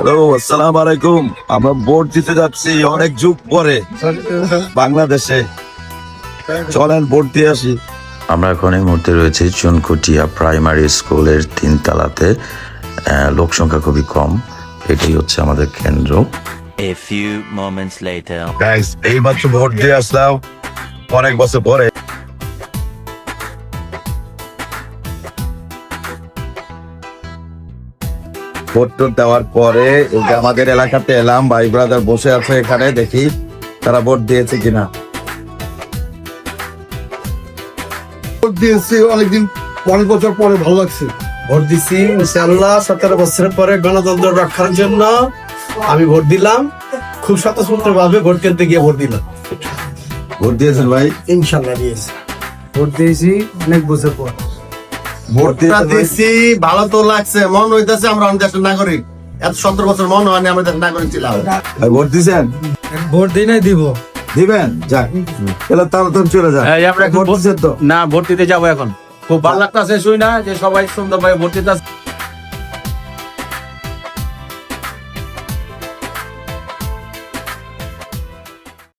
Hello, আসসালামু আলাইকুম। আমরা ভোট দিতে যাচ্ছি অনেক যুগ পরে বাংলাদেশে। চলেন ভোট দিয়ে আসি। আমরা এখন এই মুহূর্তে রয়েছে চুনকুটিয়া প্রাইমারি স্কুলের 3 তলাতে। লোক সংখ্যা খুবই কম। এটাই হচ্ছে আমাদের কেন্দ্র। A few moments later. Guys, এই মাত্র ভোট দিয়ে আসলাম অনেক বছর পরে। ভোট টোট দেওয়ার পরে এই যে আমাদের এলাকাতে এলাম, ভাই ব্রাদার বসে আছে এখানে, দেখি তারা ভোট দিয়েছে কিনা। ভোট দিয়েছি অনেক বছর পরে, ভালো লাগছে। ভোট দিচ্ছি ইনশাআল্লাহ 17 বছরের পরে গণতন্ত্র রক্ষার জন্য আমি ভোট দিলাম। খুব স্বতঃস্ফূর্ত ভাবে ভোট কেন্দ্রে গিয়ে ভোট দিলাম। ভোট দিয়েছেন ভাই? ইনশাআল্লাহ দিয়েছি। ভোট দিয়েছি অনেক বছর পর। ভোট দিয়েছি, ভালো তো লাগছে। মন হইতেছে আমরা অন্য দেশের নাগরিক। এত 17 বছর মন হয়নি আমরা দেশের নাগরিক ছিলাম। ভাই ভোট দিয়েছেন? ভোট দিই নাই, দিব। দিবেন? যাক, তাহলে তাড়াতাড়ি চলে যান। আমরা ভোট দিচ্ছেন তো? না, ভোট দিতে যাবো এখন। খুব ভালো লাগতেছে শুই না যে সবাই সুন্দরভাবে ভোট দিতে